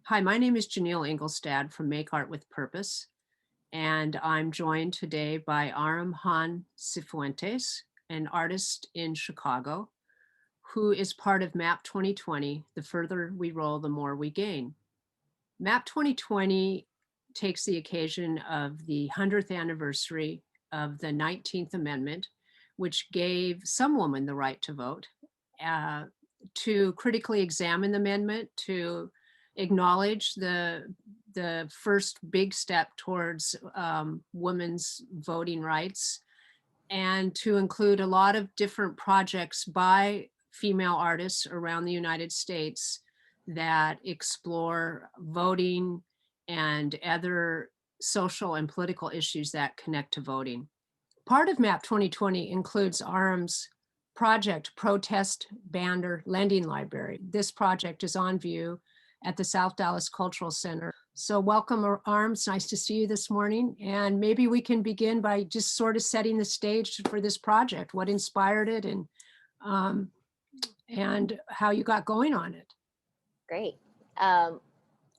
Hi, my name is Janeil Engelstad from Make Art with Purpose, and I'm joined today by Aram Sifuentes, an artist in Chicago, who is part of MAP 2020, The Further We Roll, the More We Gain. MAP 2020 takes the occasion of the 100th anniversary of the 19th Amendment, which gave some women the right to vote, uh, to critically examine the amendment, to acknowledge the first big step towards women's voting rights, and to include a lot of different projects by female artists around the United States that explore voting and other social and political issues that connect to voting. Part of MAP 2020 includes Aram's project Protest Banner Lending Library. This project is on view at the South Dallas Cultural Center. So welcome, Aram. It's nice to see you this morning. And maybe we can begin by just sort of setting the stage for this project, what inspired it um, and how you got going on it. Great. Um,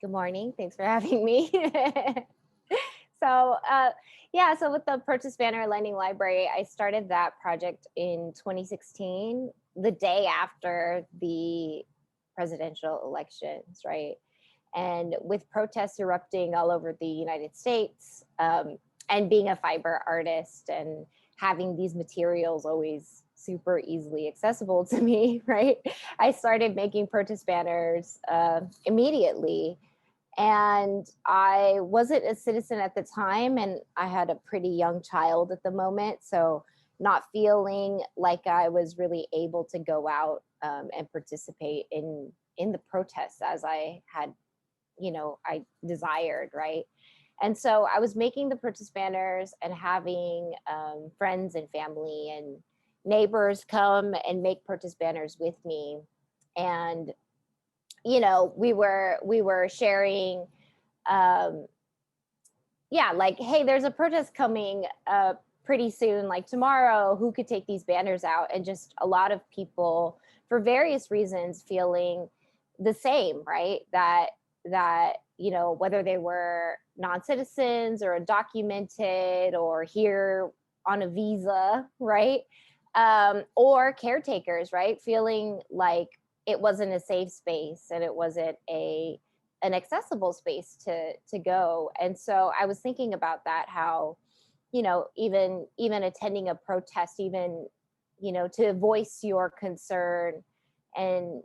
Good morning. Thanks for having me. so, so with the Purchase Banner Lending Library, I started that project in 2016, the day after the presidential elections, right? And with protests erupting all over the United States, and being a fiber artist and having these materials always super easily accessible to me, right? I started making protest banners immediately. And I wasn't a citizen at the time, and I had a pretty young child at the moment. So, not feeling like I was really able to go out and participate in the protests as I had, I desired, right? And so I was making the purchase banners and having friends and family and neighbors come and make purchase banners with me. And we were sharing, um like, hey, there's a protest coming pretty soon, like tomorrow, who could take these banners out? And just a lot of people, for various reasons, feeling the same, right? That whether they were non-citizens or undocumented or here on a visa, right? Or caretakers, right? Feeling like it wasn't a safe space and it wasn't an accessible space to go. And so I was thinking about that, how even attending a protest, even to voice your concern and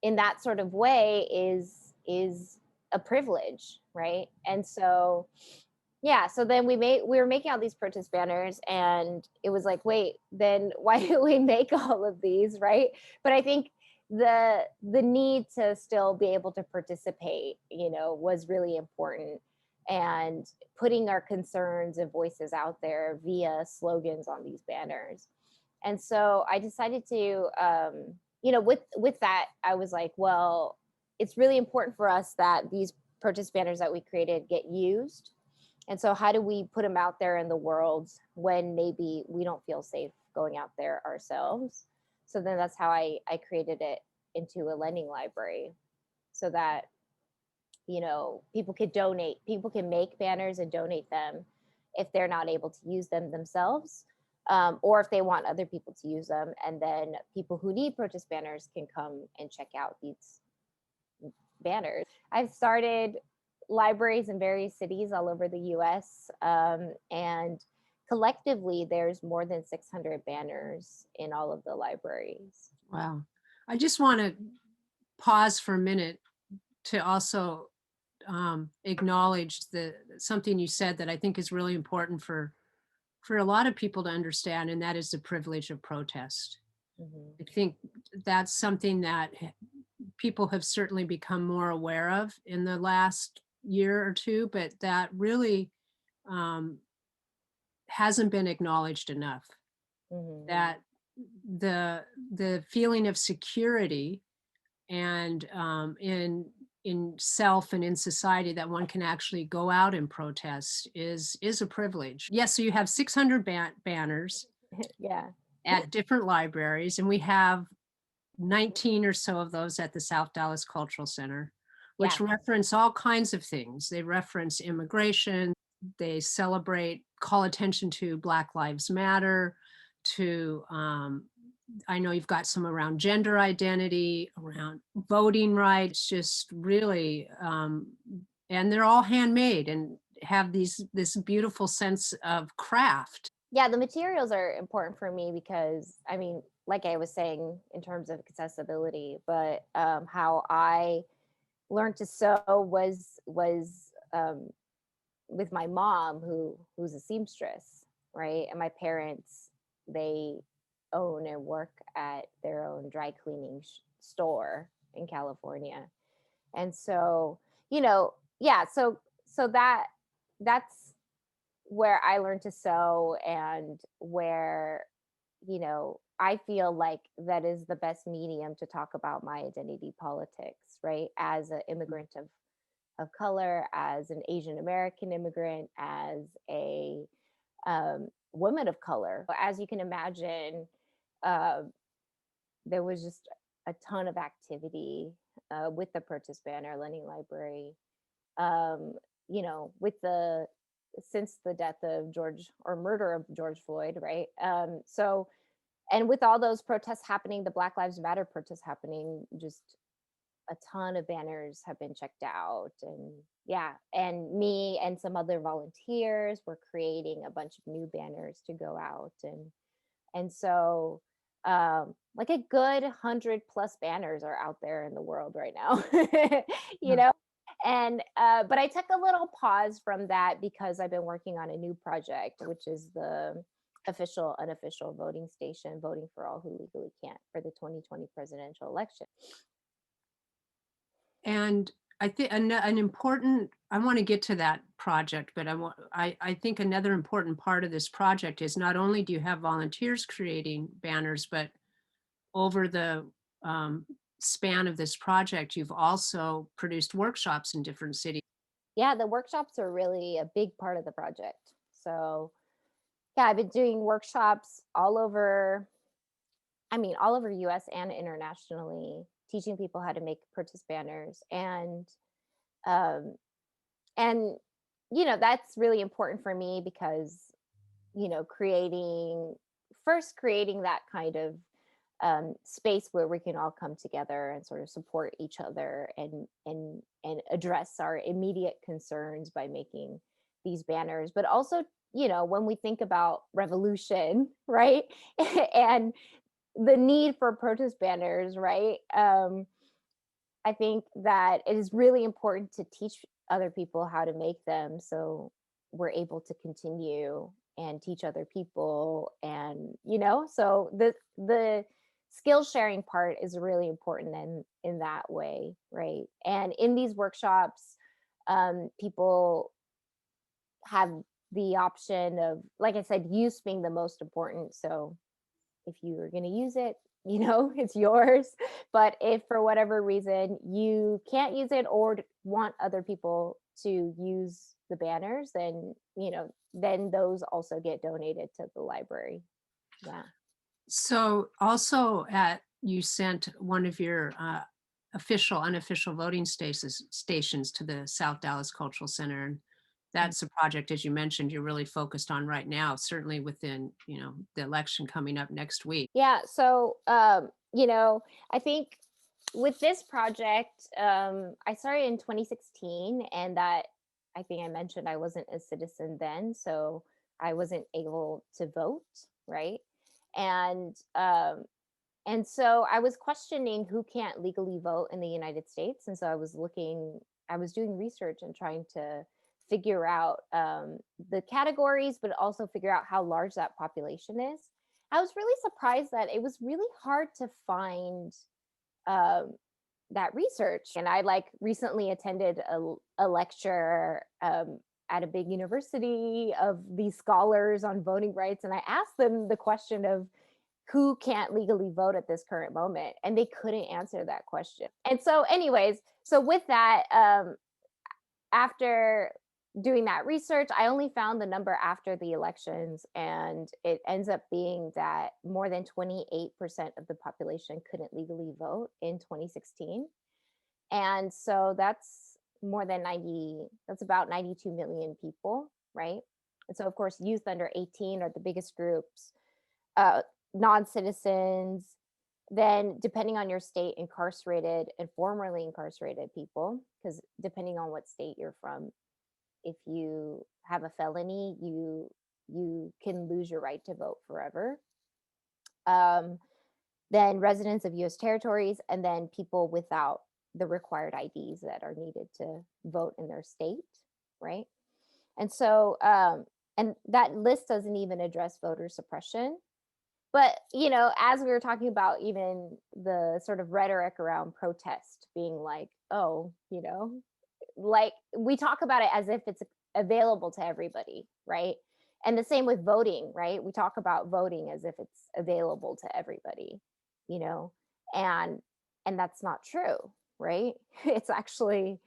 in that sort of way is a privilege, right? And so so then we were making all these protest banners, and it was like, wait, then why do we make all of these, right? But I think the need to still be able to participate, was really important, and putting our concerns and voices out there via slogans on these banners. And so I decided to, with that, I was like, well, it's really important for us that these purchase banners that we created get used. And so how do we put them out there in the world when maybe we don't feel safe going out there ourselves? So then that's how I created it into a lending library, so that, people could donate, people can make banners and donate them if they're not able to use them themselves, or if they want other people to use them. And then people who need purchase banners can come and check out these banners. I've started libraries in various cities all over the US, and collectively there's more than 600 banners in all of the libraries. Wow. I just want to pause for a minute to also acknowledge something you said that I think is really important for a lot of people to understand, and that is the privilege of protest. Mhm. I think that's something that people have certainly become more aware of in the last year or two, but that really um, hasn't been acknowledged enough. Mhm. That the feeling of security and in self and in society, that one can actually go out and protest is a privilege. Yes, so you have 600 banners Yeah. at different libraries, and we have 19 or so of those at the South Dallas Cultural Center. Yeah. which reference all kinds of things. They reference immigration, they celebrate, call attention to Black Lives Matter, to I know you've got some around gender identity, around voting rights, just really, and they're all handmade and have this beautiful sense of craft. Yeah, the materials are important for me because I mean, like I was saying in terms of accessibility, but how I learned to sew was with my mom who's a seamstress, right? And my parents, they own and work at their own dry cleaning store in California. And so, yeah, so that's where I learned to sew, and where, I feel like that is the best medium to talk about my identity politics, right? As an immigrant of color, as an Asian American immigrant, as a woman of color. As you can imagine, uh, there was just a ton of activity with the protest banner, Learning Library. Um, with the since the death of George, or murder of George Floyd, right? So, and with all those protests happening, the Black Lives Matter protests happening, just a ton of banners have been checked out. And yeah, and me and some other volunteers were creating a bunch of new banners to go out. And so like a good 100+ banners are out there in the world right now. you Yeah. know and but I took a little pause from that because I've been working on a new project, which is the official unofficial voting station, voting for all who legally can't, for the 2020 presidential election. And I think an important, I want to get to that project, but I think another important part of this project is not only do you have volunteers creating banners, but over the um, span of this project, you've also produced workshops in different cities. Yeah, the workshops are really a big part of the project. So yeah, I've been doing workshops all over, I mean, all over US and internationally, teaching people how to make protest banners. Um and that's really important for me because, creating that kind of space where we can all come together and sort of support each other, and address our immediate concerns by making these banners. But also, when we think about revolution, right? and the need for protest banners, right? I think that it is really important to teach other people how to make them, so we're able to continue and teach other people. And so the skill sharing part is really important in that way, right? And in these workshops, people have the option of, like I said, use being the most important. So if you are going to use it, it's yours. But if for whatever reason you can't use it, or want other people to use the banners, then those also get donated to the library. Yeah. So also you sent one of your official, unofficial voting stations to the South Dallas Cultural Center. And that's a project, as you mentioned, you're really focused on right now, certainly within, the election coming up next week. Yeah. So, I think with this project, I started in 2016, and that, I think I mentioned, I wasn't a citizen then, so I wasn't able to vote, right? And and so I was questioning who can't legally vote in the United States, and so I was doing research and trying to figure out the categories, but also figure out how large that population is. I was really surprised that it was really hard to find um, that research. And I like recently attended a lecture at a big university of these scholars on voting rights, and I asked them the question of who can't legally vote at this current moment, and they couldn't answer that question. And so, anyways, so with that, after doing that research, I only found the number after the elections, and it ends up being that more than 28% of the population couldn't legally vote in 2016. And so that's more than 90, that's about 92 million people, right? And so, of course, youth under 18 are the biggest groups, uh, non-citizens, then depending on your state, incarcerated and formerly incarcerated people, because depending on what state you're from, if you have a felony, you can lose your right to vote forever. Um, then residents of US territories, and then people without the required IDs that are needed to vote in their state, right? And so, and that list doesn't even address voter suppression. But, as we were talking about, even the sort of rhetoric around protest being like, oh, like we talk about it as if it's available to everybody, right? And the same with voting, right? We talk about voting as if it's available to everybody, you know, and that's not true, right? It's actually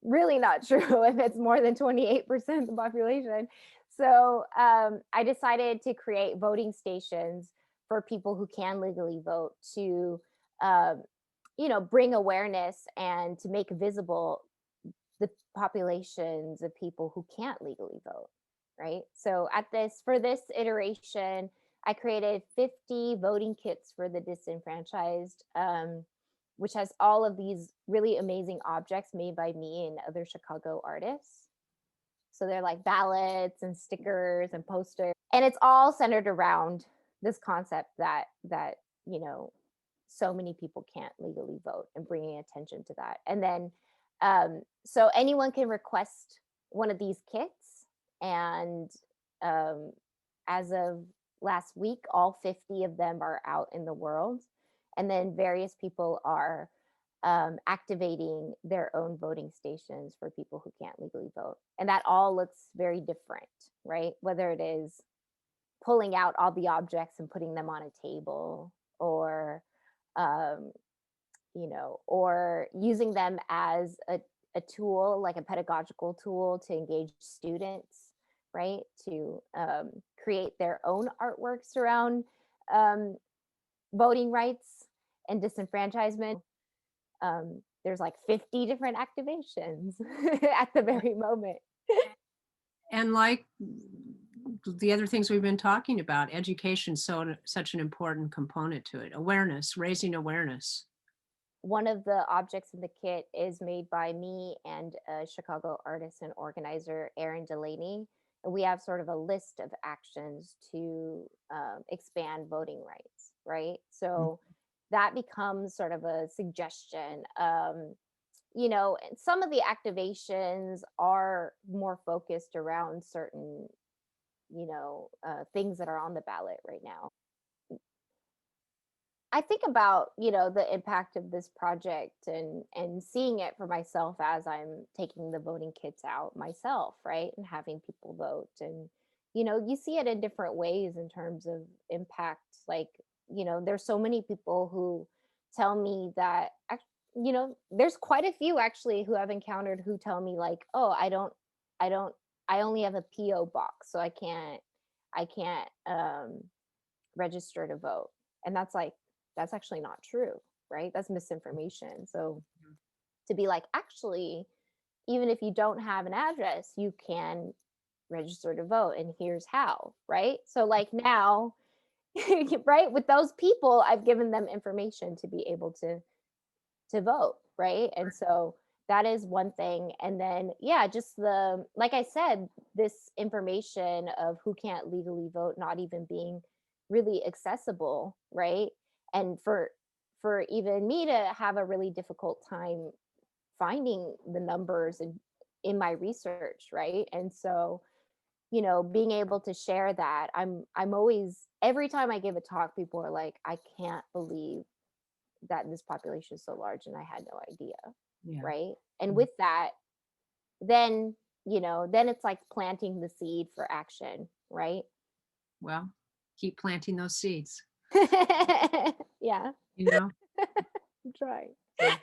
really not true if it's more than 28% of the population. So I decided to create voting stations for people who can legally vote to, um, bring awareness and to make visible the populations of people who can't legally vote, right? So for this iteration, I created 50 voting kits for the disenfranchised, which has all of these really amazing objects made by me and other Chicago artists. So they're like ballots and stickers and posters, and it's all centered around this concept that so many people can't legally vote, and bringing attention to that. And then so anyone can request one of these kits, and um, as of last week, all 50 of them are out in the world, and then various people are activating their own voting stations for people who can't legally vote. And that all looks very different, right? Whether it is pulling out all the objects and putting them on a table, or, um, or using them as a tool, like a pedagogical tool to engage students, right? To create their own artworks around um, voting rights and disenfranchisement. There's like 50 different activations at the very moment. And like the other things we've been talking about, education, such an important component to it. Awareness, raising awareness. One of the objects in the kit is made by me and a Chicago artist and organizer, Aaron Delaney. And we have sort of a list of actions to expand voting rights, right? So that becomes sort of a suggestion. And some of the activations are more focused around certain, things that are on the ballot right now. I think about, the impact of this project, and seeing it for myself as I'm taking the voting kits out myself, right? And having people vote. And, you see it in different ways in terms of impact. Like, there's so many people who tell me that, there's quite a few actually who I've encountered who tell me like, oh, I only have a PO box, so I can't register to vote. And that's actually not true, right? That's misinformation. So to be like, actually, even if you don't have an address, you can register to vote, and here's how, right? So like now, right, with those people, I've given them information to be able to vote, right? And so that is one thing. And then just like I said, this information of who can't legally vote not even being really accessible, right? And for even me to have a really difficult time finding the numbers in my research, right? And so being able to share that, I'm always, every time I give a talk, people are like, I can't believe that this population is so large and I had no idea. Yeah. Right. And with that, then then it's like planting the seed for action, right? Well, keep planting those seeds. Yeah. You know? I'm trying. Yeah.